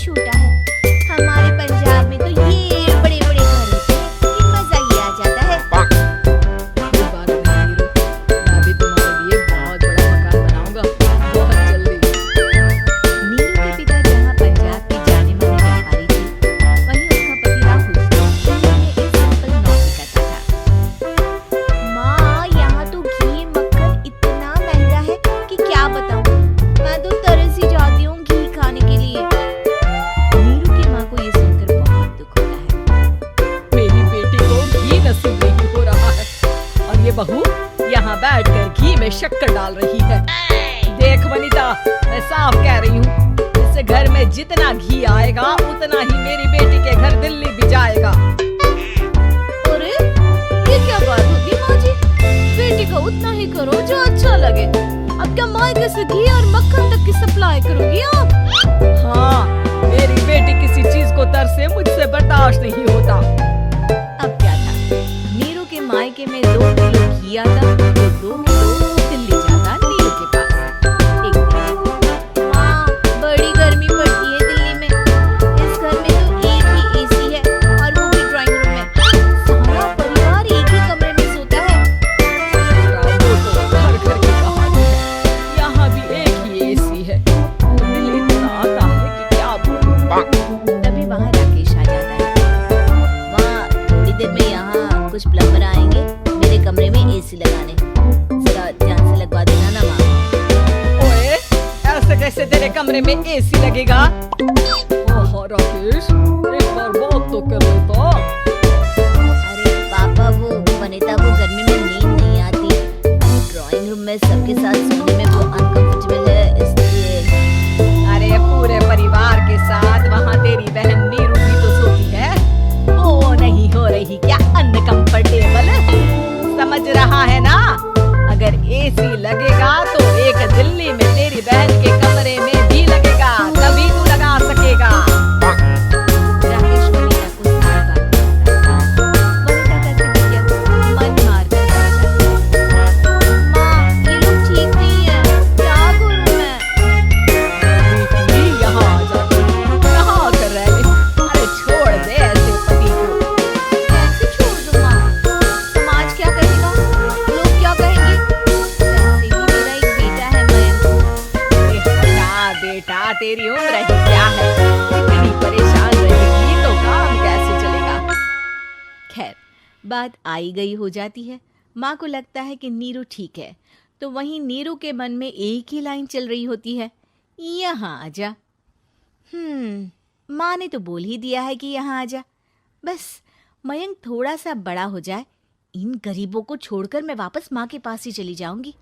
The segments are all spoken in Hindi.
छोटा है। हमारे पंजाब में तो ये बड़े बड़े घर होते हैं कि मजा ही आ जाता है। कोई बात नहीं नीरू, मैं भी तुम्हारे लिए बहुत बड़ा मकान बनाऊंगा बहुत जल्दी। नीरू के पिता जहाँ पंजाब की जाने माने व्यापारी थे, वहीं उसका पति राहुल दिल्ली में एक सिंपल नौकरी करता था। माँ, यहाँ तो घी मक्खन इतना महंगा है कि क्या बताऊँ, मैं तो तरस ही जाती हूँ घी खाने के लिए। नीरू की माँ को ये सुनकर बहुत दुख होता है। मेरी बेटी को घी नसीब नहीं हो रहा है और ये बहू यहाँ बैठकर घी में शक्कर डाल रही है। देख वनिता, मैं साफ कह रही हूँ, इससे घर में जितना घी आएगा उतना ही मेरी बेटी के घर दिल्ली भी जाएगा। अरे ये क्या बात होती माँ जी, बेटी का उतना ही करो जो अच्छा लगे। अब क्या मायके से घी और मक्खन तक की सप्लाई करोगी आप? हाँ, मेरी बेटी किसी चीज को तरसे मुझसे बर्दाश्त नहीं होता। अब क्या था, नीरू के मायके में 2 किलो घी आता तो 2 किलो दिल्ली जाता नीरू के पास। एक दिन, माँ, बड़ी गर्मी पड़ती है दिल्ली में। इस घर में तो एक ही एसी है और वो भी ड्राइंग रूम में। सारा परिवार एक ही कमरे में सोता है। रामू को घर घर की कहानी है, यहाँ भी एक ही एसी है। दिल इतना आता है कि क्या बोलूं। तभी वहाँ राकेश आ जाता है। माँ, थोड़ी देर में यहाँ कुछ प्लम्बर आएंगे मेरे कमरे में एसी लगाने, जरा ध्यान से लगवा देना ना माँ। ओए, ऐसे कैसे तेरे कमरे में एसी लगेगा? ओह राकेश, एक बार बात तो कर लेता। अरे पापा, वो वनिता को गर्मी में नींद नहीं आती, ड्राइंग रूम में सबके साथ सोने में वो अनकंफर्टेबल है, इसलिए। अरे पूरे परिवार के साथ वहाँ तेरी बहन नीरू भी तो सोती है। वो नहीं हो रही क्या अनकंफर्टेबल? समझ रहा है ना? अगर एसी लगेगा तो एक दिल्ली में तेरी बहन के कमरे में भी लगेगा, तभी तू लगा सकेगा। राकेश वनिता को सारी बात बताता है। वनिता करती भी क्या, मन मार कर बैठ जाती है। माँ, ये लोग ठीक नहीं है, क्या करूँ मैं? बेटी यहाँ आ जा, कहाँ कर रहे? अरे छोड़ दे ऐसे पति को। कैसे छोड़ दूँ माँ? समाज क्या कहेगा, लोग क्या कहेंगे? वैसे भी मेरा एक बेटा है मयंक। अरे हटा बेटा, तेरी उम्र ही क्या है, इतनी परेशान रहेगी तो काम कैसे चलेगा? खैर, बात आई गई हो जाती है। माँ को लगता है कि नीरू ठीक है, तो वहीं नीरू के मन में एक ही लाइन चल रही होती है, यहाँ आजा। माँ ने तो बोल ही दिया है कि यहाँ आजा, बस मयंक थोड़ा सा बड़ा हो जाए, इन गरीबों को छोड़कर मैं वापस माँ के पास ही चली जाऊंगी।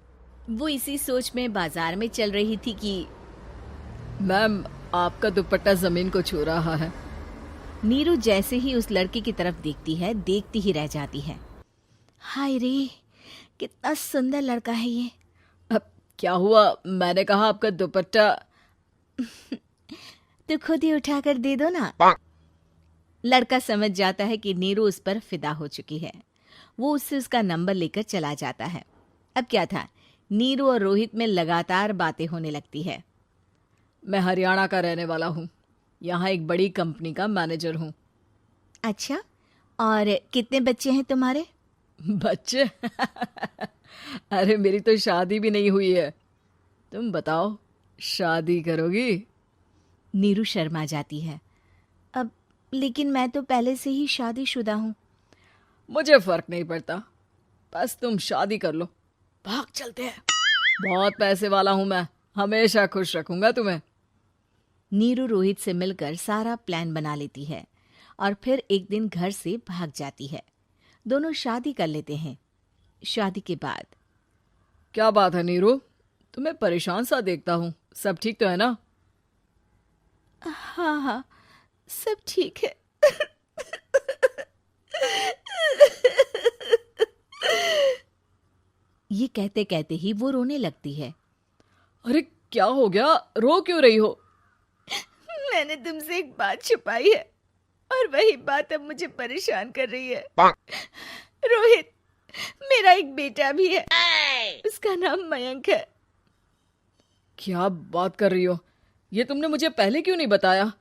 वो इसी सोच में बाजार में चल रही थी कि मैम, आपका दुपट्टा जमीन को छू रहा है। नीरू जैसे ही उस लड़के की तरफ देखती है, देखती ही रह जाती है। हाय रे, कितना सुंदर लड़का है ये। अब क्या हुआ? मैंने कहा आपका दुपट्टा। तो खुद ही उठाकर दे दो ना। लड़का समझ जाता है कि नीरू उस पर फिदा हो चुकी है। वो उससे उसका नंबर लेकर चला जाता है। अब क्या था, नीरू और रोहित में लगातार बातें होने लगती है। मैं हरियाणा का रहने वाला हूँ, यहाँ एक बड़ी कंपनी का मैनेजर हूँ। अच्छा, और कितने बच्चे हैं तुम्हारे? बच्चे? अरे मेरी तो शादी भी नहीं हुई है। तुम बताओ, शादी करोगी? नीरू शर्मा जाती है। अब लेकिन मैं तो पहले से ही शादीशुदा हूँ। मुझे फर्क नहीं पड़ता, बस तुम शादी कर लो, भाग चलते हैं। बहुत पैसे वाला हूँ मैं, हमेशा खुश रखूंगा तुम्हें। नीरू रोहित से मिलकर सारा प्लान बना लेती है और फिर एक दिन घर से भाग जाती है। दोनों शादी कर लेते हैं। शादी के बाद क्या बात है नीरू, तुम्हें परेशान सा देखता हूँ, सब ठीक तो है ना? हाँ हाँ, सब ठीक है। ये कहते कहते ही वो रोने लगती है। अरे क्या हो गया, रो क्यों रही हो? मैंने तुमसे एक बात छुपाई है और वही बात अब मुझे परेशान कर रही है। रोहित, मेरा एक बेटा भी है, उसका नाम मयंक है। क्या बात कर रही हो, ये तुमने मुझे पहले क्यों नहीं बताया?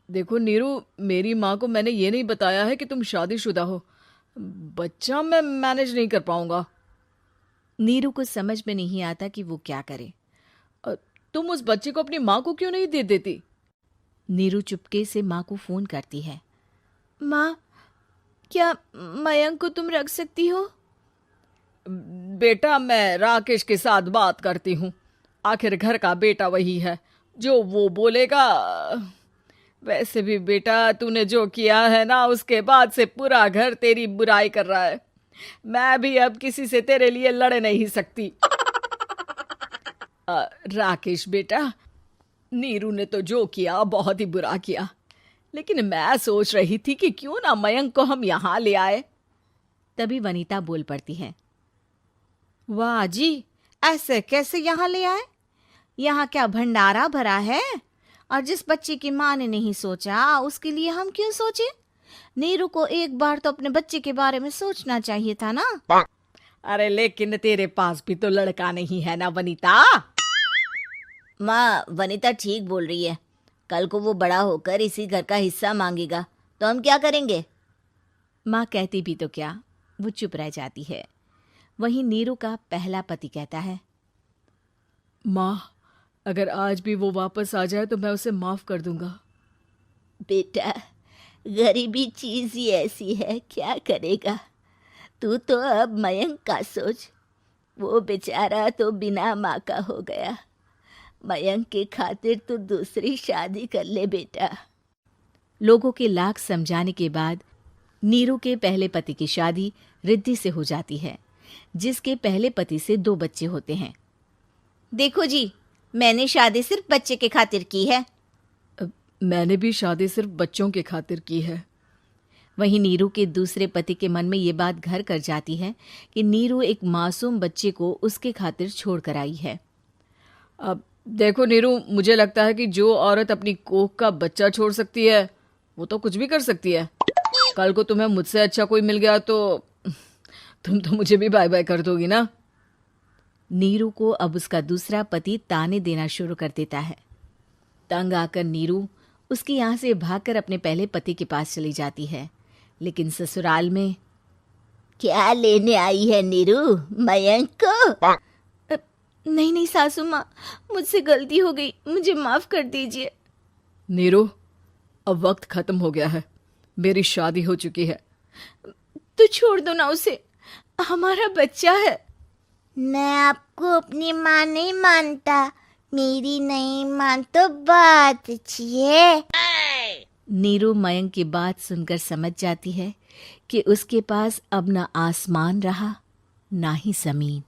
देखो नीरू, मेरी माँ को मैंने ये नहीं बताया है कि तुम शादीशुदा हो। बच्चा मैं मैनेज नहीं कर पाऊंगा। नीरू को समझ में नहीं आता कि वो क्या करे। तुम उस बच्चे को अपनी माँ को क्यों नहीं दे देती? नीरू चुपके से माँ को फोन करती है। माँ, क्या मयंक को तुम रख सकती हो? बेटा, मैं राकेश के साथ बात करती हूँ। आखिर घर का बेटा वही है, जो वो बोलेगा। वैसे भी बेटा, तूने जो किया है ना, उसके बाद से पूरा घर तेरी बुराई कर रहा है। मैं भी अब किसी से तेरे लिए लड़ नहीं सकती। राकेश बेटा, नीरू ने तो जो किया बहुत ही बुरा किया, लेकिन मैं सोच रही थी कि क्यों ना मयंक को हम यहाँ ले आए। तभी वनीता बोल पड़ती है। वाह जी, ऐसे कैसे यहाँ ले आए? यहाँ क्या भंडारा भरा है? और जिस बच्चे की माँ ने नहीं सोचा, उसके लिए हम क्यों सोचे? नीरू को एक बार तो अपने बच्चे के बारे में सोचना चाहिए था ना। अरे लेकिन तेरे पास भी तो लड़का नहीं है ना वनीता। माँ, वनीता ठीक बोल रही है। कल को वो बड़ा होकर इसी घर का हिस्सा मांगेगा तो हम क्या करेंगे? माँ कहती भी तो क्या, वो चुप रह जाती है। वहीं नीरू का पहला पति कहता है। माँ, अगर आज भी वो वापस आ जाए तो मैं उसे माफ कर दूंगा। बेटा, गरीबी चीज ही ऐसी है, क्या करेगा। तू तो अब मयंक का सोच। वो बेचारा तो बिना माँ का हो गया। मयंक के खातिर तो दूसरी शादी कर ले बेटा। लोगों के लाख समझाने के बाद नीरू के पहले पति की शादी रिद्धि से हो जाती है, जिसके पहले पति से 2 बच्चे होते हैं। देखो जी, मैंने शादी सिर्फ बच्चे के खातिर की है। मैंने भी शादी सिर्फ बच्चों के खातिर की है। वहीं नीरू के दूसरे पति के मन में ये बात घर कर जाती है कि नीरू एक मासूम बच्चे को उसके खातिर छोड़ कर आई है। अब देखो नीरू, मुझे लगता है कि जो औरत अपनी कोख का बच्चा छोड़ सकती है, वो तो कुछ भी कर सकती है। कल को तुम्हें मुझसे अच्छा कोई मिल गया तो तुम तो मुझे भी बाय बाय कर दोगी ना। नीरू को अब उसका दूसरा पति ताने देना शुरू कर देता है। तंग आकर नीरू उसके यहाँ से भागकर अपने पहले पति के पास चली जाती है, लेकिन ससुराल में क्या लेने आई है नीरू, मयंक को? नहीं नहीं सासू माँ, मुझसे गलती हो गई, मुझे माफ कर दीजिए। नीरू, अब वक्त खत्म हो गया है, मेरी शादी हो चुकी है। तो छोड़ दो ना उसे, हमारा बच्चा है। मैं आपको अपनी माँ नहीं मानता। मेरी नहीं मान तो बात अच्छी है। नीरू मयंक की बात सुनकर समझ जाती है कि उसके पास अब ना आसमान रहा ना ही जमीन।